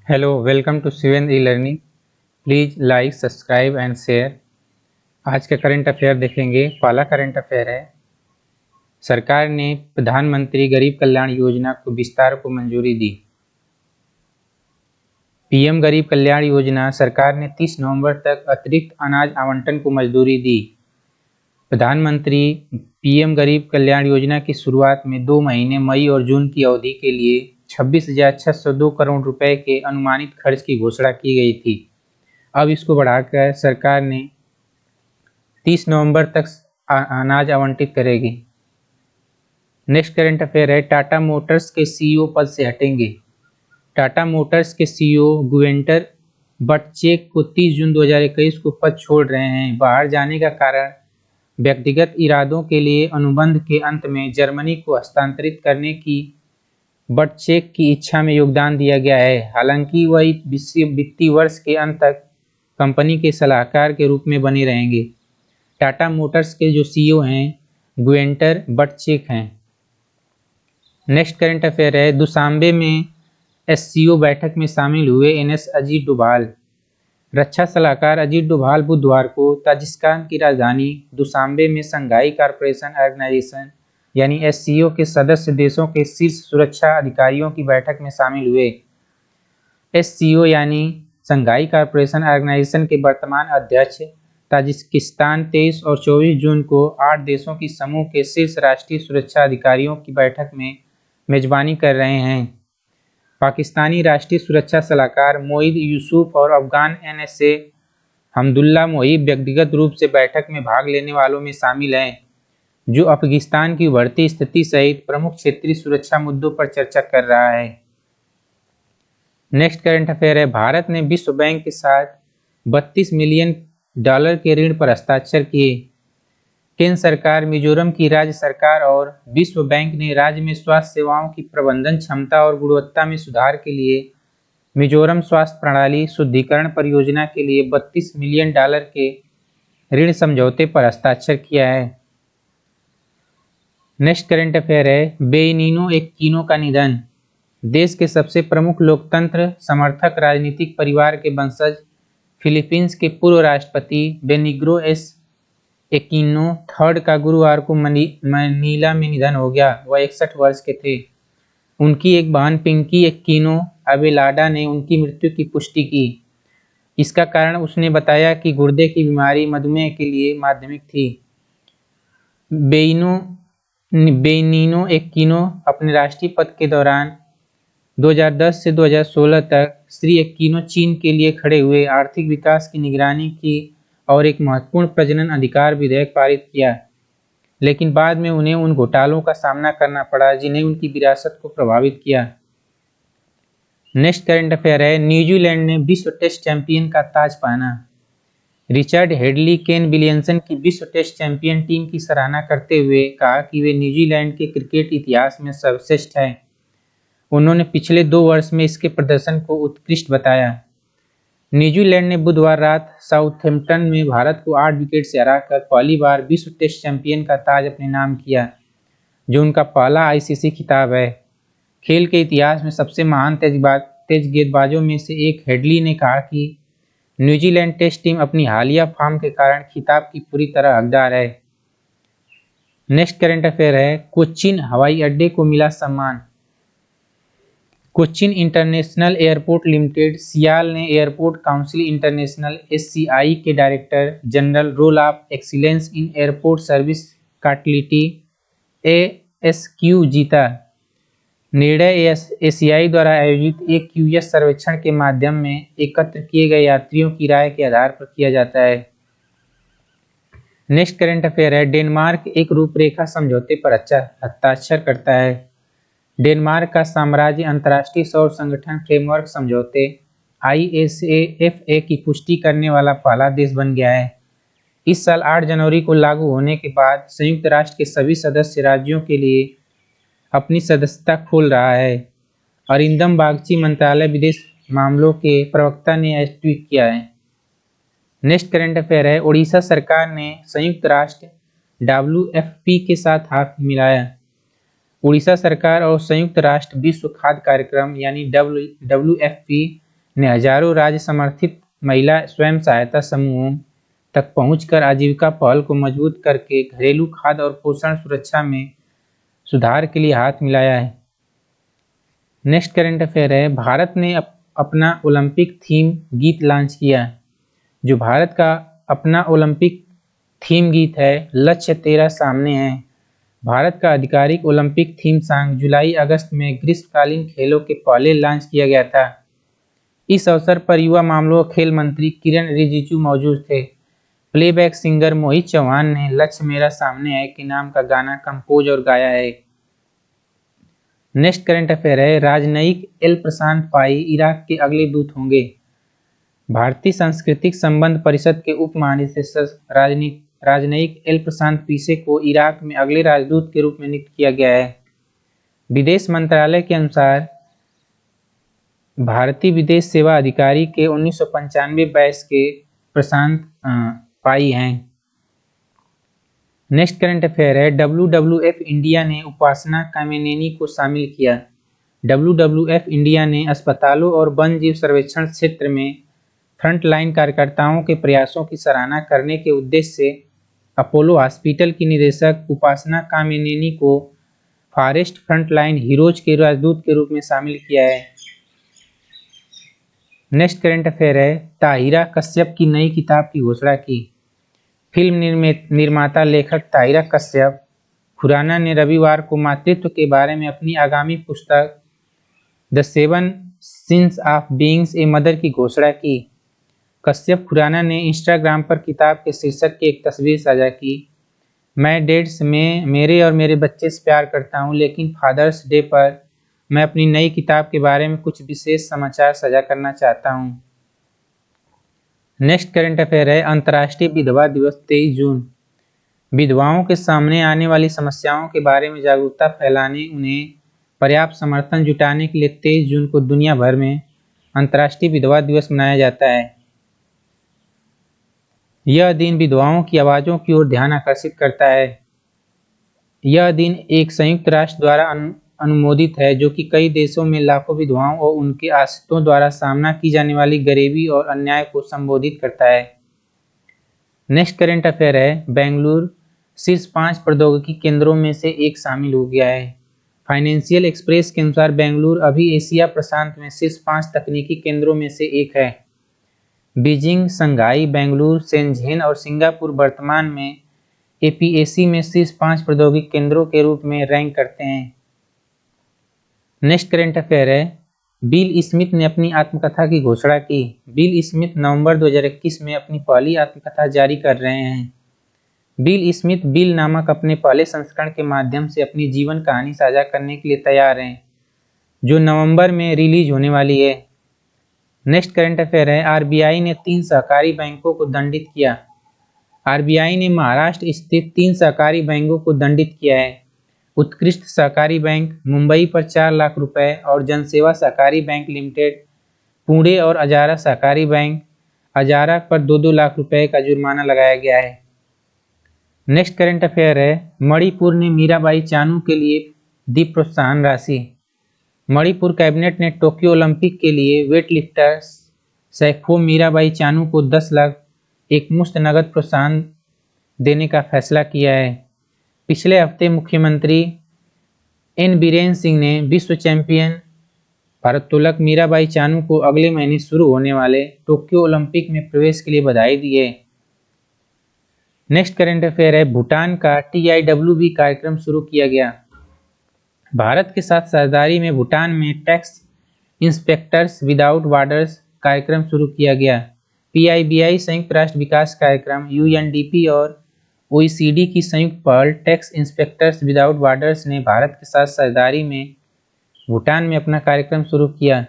Hello, welcome to Shivendra e learning. Please like, subscribe and share. आज का current affair देखेंगे। पहला करंट अफेयर है, सरकार ने प्रधानमंत्री गरीब कल्याण योजना को विस्तार को मंजूरी दी। पीएम गरीब कल्याण योजना सरकार ने 30 नवंबर तक अतिरिक्त अनाज आवंटन को मंजूरी दी। प्रधानमंत्री पीएम गरीब कल्याण योजना की शुरुआत में 2 महीने मई और जून की अवधि के लिए 26,602 करोड़ रुपए के अनुमानित खर्च की घोषणा की गई थी। अब इसको बढ़ाकर सरकार ने 30 नवंबर तक अनाज आवंटित करेगी। नेक्स्ट करंट अफेयर है, टाटा मोटर्स के सीईओ पद से हटेंगे। टाटा मोटर्स के सीईओ गुवेंटर बटचेक को 30 जून 2021 को पद छोड़ रहे हैं। बाहर जाने का कारण व्यक्तिगत इरादों के लिए अनुबंध के अंत में जर्मनी को हस्तांतरित करने की बटचेक की इच्छा में योगदान दिया गया है। हालांकि वह वित्तीय वर्ष के अंत तक कंपनी के सलाहकार के रूप में बने रहेंगे। टाटा मोटर्स के जो सीईओ हैं गुवेंटर बटचेक हैं। नेक्स्ट करंट अफेयर है, दुशांबे में एससीओ बैठक में शामिल हुए एनएस अजीत डोभाल। रक्षा सलाहकार अजीत डोभाल बुधवार को ताजिकिस्तान की राजधानी दुशांबे में शंघाई कॉरपोरेशन ऑर्गेनाइजेशन यानी एससीओ के सदस्य देशों के शीर्ष सुरक्षा अधिकारियों की बैठक में शामिल हुए। एससीओ यानी शंघाई कॉरपोरेशन ऑर्गेनाइजेशन के वर्तमान अध्यक्ष ताजिकिस्तान 23 और 24 जून को 8 देशों की समूह के शीर्ष राष्ट्रीय सुरक्षा अधिकारियों की बैठक में मेजबानी कर रहे हैं। पाकिस्तानी राष्ट्रीय सुरक्षा सलाहकार मोईद यूसुफ और अफगान एनएसए हमदुल्ला मोहिब व्यक्तिगत रूप से बैठक में भाग लेने वालों में शामिल हैं, जो अफगानिस्तान की उभरती स्थिति सहित प्रमुख क्षेत्रीय सुरक्षा मुद्दों पर चर्चा कर रहा है। नेक्स्ट करंट अफेयर है, भारत ने विश्व बैंक के साथ $32 मिलियन के ऋण पर हस्ताक्षर किए। केंद्र सरकार, मिजोरम की राज्य सरकार और विश्व बैंक ने राज्य में स्वास्थ्य सेवाओं की प्रबंधन क्षमता और गुणवत्ता में सुधार के लिए मिजोरम स्वास्थ्य प्रणाली शुद्धिकरण परियोजना के लिए $32 मिलियन के ऋण समझौते पर हस्ताक्षर किया है। नेक्स्ट करंट अफेयर है, बेनिनो एक्विनो का निधन। देश के सबसे प्रमुख लोकतंत्र समर्थक राजनीतिक परिवार के वंशज फिलीपींस के पूर्व राष्ट्रपति बेनिग्रो एस एक्विनो थर्ड का गुरुवार को मनीला में निधन हो गया। वह 61 वर्ष के थे। उनकी एक बहन पिंकी एक्विनो अबेलाडा ने उनकी मृत्यु की पुष्टि की। इसका कारण उसने बताया कि गुर्दे की बीमारी मधुमेह के लिए माध्यमिक थी। बेनिनो एक्विनो अपने राष्ट्रीय पद के दौरान 2010 से 2016 तक श्री एक्विनो चीन के लिए खड़े हुए, आर्थिक विकास की निगरानी की और एक महत्वपूर्ण प्रजनन अधिकार विधेयक पारित किया, लेकिन बाद में उन्हें उन घोटालों का सामना करना पड़ा जिन्हें उनकी विरासत को प्रभावित किया। नेक्स्ट करंट अफेयर है, न्यूजीलैंड ने विश्व टेस्ट चैंपियन का ताज पहना। रिचर्ड हेडली केन विलियमसन की विश्व टेस्ट चैंपियन टीम की सराहना करते हुए कहा कि वे न्यूजीलैंड के क्रिकेट इतिहास में सर्वश्रेष्ठ हैं। उन्होंने पिछले 2 वर्ष में इसके प्रदर्शन को उत्कृष्ट बताया। न्यूजीलैंड ने बुधवार रात साउथैम्पटन में भारत को 8 विकेट से हराकर पहली बार विश्व टेस्ट चैंपियन का ताज अपने नाम किया, जो उनका पहला आईसीसी खिताब है। खेल के इतिहास में सबसे महान तेज गेंदबाजों में से एक हेडली ने कहा कि न्यूजीलैंड टेस्ट टीम अपनी हालिया फॉर्म के कारण खिताब की पूरी तरह हकदार है। नेक्स्ट करंट अफेयर है, कोचीन हवाई अड्डे को मिला सम्मान। Cochin international airport limited CIAL ने एयरपोर्ट काउंसिल इंटरनेशनल एससीआई के director general role of excellence in airport service category ASQ जीता। निर्णय एसीआई द्वारा आयोजित एक क्यूएस सर्वेक्षण के माध्यम में एकत्र किए गए यात्रियों की राय के आधार पर किया जाता है। नेक्स्ट करंट अफेयर है, डेनमार्क एक रूपरेखा समझौते पर हस्ताक्षर करता है। डेनमार्क का साम्राज्य अंतर्राष्ट्रीय सौर संगठन फ्रेमवर्क समझौते ISAFA की पुष्टि करने वाला पहला देश बन गया है। इस साल 8 जनवरी को लागू होने के बाद संयुक्त राष्ट्र के सभी सदस्य राज्यों के लिए अपनी सदस्यता खोल रहा है। अरिंदम बागची, मंत्रालय विदेश मामलों के प्रवक्ता ने यह ट्वीट किया है। नेक्स्ट करंट अफेयर है, ओडिशा सरकार ने संयुक्त राष्ट्र WFP के साथ हाथ मिलाया। उड़ीसा सरकार और संयुक्त राष्ट्र विश्व खाद्य कार्यक्रम यानी WFP ने हजारों राज्य समर्थित महिला स्वयं सहायता समूहों तक पहुंचकर आजीविका पहल को मजबूत करके घरेलू खाद्य और पोषण सुरक्षा में सुधार के लिए हाथ मिलाया है। नेक्स्ट करंट अफेयर है, भारत ने अपना ओलंपिक थीम गीत लॉन्च किया। जो भारत का अपना ओलंपिक थीम गीत है, लक्ष्य तेरा सामने है, भारत का आधिकारिक ओलंपिक थीम सॉन्ग जुलाई अगस्त में ग्रीष्मकालीन खेलों के पहले लॉन्च किया गया था। इस अवसर पर युवा मामलों और खेल मंत्री किरण रिजिजू मौजूद थे। प्लेबैक सिंगर मोहित चौहान ने लक्ष्य मेरा सामने है के नाम का गाना कंपोज और गाया है। नेक्स्ट करंट अफेयर है, राजनयिक एल प्रशांत पाई इराक के अगले दूत होंगे। भारतीय सांस्कृतिक संबंध परिषद के उप महानिदेशक राजनयिक एल प्रशांत पीसे को इराक में अगले राजदूत के रूप में नियुक्त किया गया है। विदेश मंत्रालय के अनुसार भारतीय विदेश सेवा अधिकारी के 1995 बैच के प्रशांत पाई हैं। नेक्स्ट करंट अफेयर है, WWF इंडिया ने उपासना कामेनेनी को शामिल किया। WWF इंडिया ने अस्पतालों और वन्य जीव सर्वेक्षण क्षेत्र में फ्रंटलाइन कार्यकर्ताओं के प्रयासों की सराहना करने के उद्देश्य से अपोलो हॉस्पिटल की निदेशक उपासना कामेनेनी को फॉरेस्ट फ्रंटलाइन हीरोज के राजदूत के रूप में शामिल किया है। नेक्स्ट करंट अफेयर है, ताहिरा कश्यप की नई किताब की घोषणा की। फिल्म निर्माता लेखक ताहिरा कश्यप खुराना ने रविवार को मातृत्व के बारे में अपनी आगामी पुस्तक the 7 since of being a mother की घोषणा की। कश्यप खुराना ने इंस्टाग्राम पर किताब के शीर्षक की एक तस्वीर साझा की। मैं डेट्स में मेरे और मेरे बच्चे से प्यार करता हूं, लेकिन फादर्स डे पर मैं अपनी नई किताब के बारे में कुछ विशेष समाचार साझा करना चाहता हूं। नेक्स्ट करंट अफेयर है, अंतर्राष्ट्रीय विधवा दिवस 23 जून। विधवाओं के सामने आने वाली समस्याओं के बारे में जागरूकता फैलाने, उन्हें पर्याप्त समर्थन जुटाने के लिए 23 जून को दुनिया भर में अंतर्राष्ट्रीय विधवा दिवस मनाया जाता है। यह दिन विधवाओं की आवाज़ों की ओर ध्यान आकर्षित करता है। यह दिन एक संयुक्त राष्ट्र द्वारा अनुमोदित है, जो कि कई देशों में लाखों विधवाओं और उनके आश्रितों द्वारा सामना की जाने वाली गरीबी और अन्याय को संबोधित करता है। नेक्स्ट करंट अफेयर है, बेंगलुरु शीर्ष 5 प्रौद्योगिकी केंद्रों में से एक शामिल हो गया है। फाइनेंशियल एक्सप्रेस के अनुसार बेंगलुरु अभी एशिया प्रशांत में शीर्ष 5 तकनीकी केंद्रों में से एक है। बीजिंग, शंघाई, बेंगलुरु, शेंझेन और सिंगापुर वर्तमान में APAC में शीर्ष 5 प्रौद्योगिकी केंद्रों के रूप में रैंक करते हैं। नेक्स्ट करंट अफेयर है, बिल स्मिथ ने अपनी आत्मकथा की घोषणा की। बिल स्मिथ नवंबर 2021 में अपनी पहली आत्मकथा जारी कर रहे हैं। बिल स्मिथ बिल नामक अपने पहले संस्करण के माध्यम से अपनी जीवन कहानी साझा करने के लिए तैयार हैं, जो नवंबर में रिलीज होने वाली है। नेक्स्ट करंट अफेयर है, RBI ने 3 सहकारी बैंकों को दंडित किया। RBI ने महाराष्ट्र स्थित 3 सहकारी बैंकों को दंडित किया है। उत्कृष्ट सहकारी बैंक मुंबई पर 4 लाख रुपए और जनसेवा सहकारी बैंक लिमिटेड पुणे और अजारा सहकारी बैंक अजारा पर 2-2 लाख रुपए का जुर्माना लगाया गया है। नेक्स्ट करंट अफेयर है, मणिपुर ने मीराबाई चानू के लिए दी प्रोत्साहन राशि। मणिपुर कैबिनेट ने टोक्यो ओलंपिक के लिए वेटलिफ्टर सैखो मीराबाई चानू को 10 लाख एक मुश्त नगद प्रोत्साहन देने का फैसला किया है। पिछले हफ्ते मुख्यमंत्री एन बीरेन सिंह ने विश्व चैंपियन भारोत्तोलक मीराबाई चानू को अगले महीने शुरू होने वाले टोक्यो ओलंपिक में प्रवेश के लिए बधाई दी है। नेक्स्ट करंट अफेयर है, भूटान का TIWB कार्यक्रम शुरू किया गया। भारत के साथ साझेदारी में भूटान में टैक्स इंस्पेक्टर्स विदाउट बॉर्डर्स कार्यक्रम शुरू किया गया। PIBI संयुक्त राष्ट्र विकास कार्यक्रम UNDP और OECD की संयुक्त पहल टैक्स इंस्पेक्टर्स विदाउट बॉर्डर्स ने भारत के साथ साझेदारी में भूटान में अपना कार्यक्रम शुरू किया।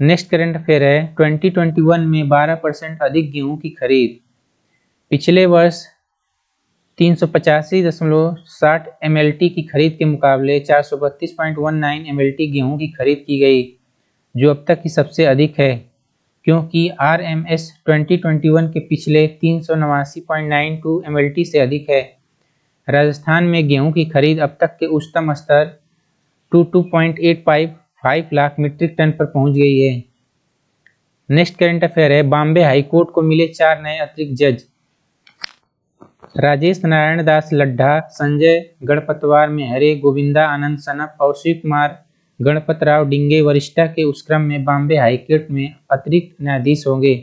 नेक्स्ट करंट अफेयर है, 2021 में 12% अधिक गेहूं की खरीद। पिछले वर्ष 385.60 MLT की खरीद के मुकाबले 432.19 MLT गेहूं की खरीद की गई, जो अब तक की सबसे अधिक है, क्योंकि RMS 2021 के पिछले 389.92 MLT से अधिक है। राजस्थान में गेहूं की खरीद अब तक के उच्चतम स्तर 22.855 लाख मीट्रिक टन पर पहुंच गई है। नेक्स्ट करंट अफेयर है, बॉम्बे हाई कोर्ट को मिले 4 नए अतिरिक्त जज। राजेश नारायण दास लड्ढा, संजय गणपतवार मेहरे, गोविंदा आनंद सनप, कौशिक कुमार गणपत राव डिंगे वरिष्ठा के उस क्रम में बॉम्बे हाईकोर्ट में अतिरिक्त न्यायाधीश होंगे।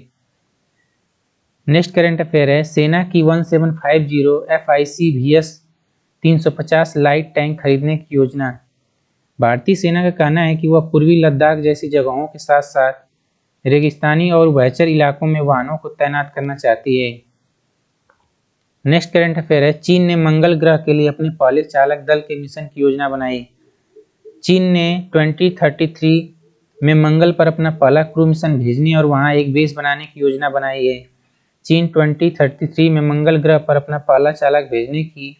नेक्स्ट करंट अफेयर है, सेना की 1750 FIC VS 350 लाइट टैंक खरीदने की योजना। भारतीय सेना का कहना है कि वह पूर्वी लद्दाख जैसी जगहों के साथ साथ रेगिस्तानी और उभयचर इलाकों में वाहनों को तैनात करना चाहती है। नेक्स्ट करंट अफेयर है, चीन ने मंगल ग्रह के लिए अपने पहले चालक दल के मिशन की योजना बनाई। चीन ने 2033 में मंगल पर अपना पहला क्रू मिशन भेजने और वहां एक बेस बनाने की योजना बनाई है। चीन 2033 में मंगल ग्रह पर अपना पहला चालक भेजने की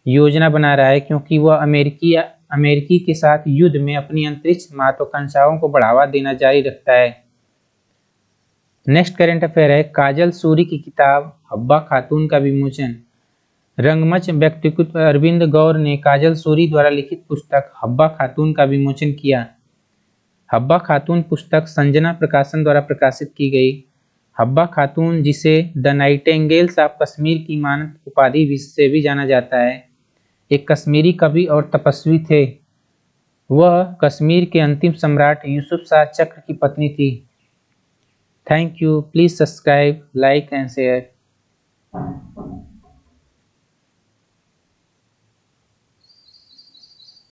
योजना बना रहा है क्योंकि वह अमेरिकी के साथ युद्ध में अपनी अंतरिक्ष महत्वाकांक्षाओं को बढ़ावा देना जारी रखता है। नेक्स्ट करंट अफेयर है, काजल सूरी की किताब हब्बा खातून का विमोचन। रंगमंच व्यक्तित्व अरविंद गौर ने काजल सूरी द्वारा लिखित पुस्तक हब्बा खातून का विमोचन किया। हब्बा खातून पुस्तक संजना प्रकाशन द्वारा प्रकाशित की गई। हब्बा खातून, जिसे द नाइटिंगेल्स ऑफ कश्मीर की मानद उपाधि से भी जाना जाता है, एक कश्मीरी कवि और तपस्वी थे। वह कश्मीर के अंतिम सम्राट यूसुफ शाह चक्र की पत्नी थी। Thank you. Please subscribe, like and share.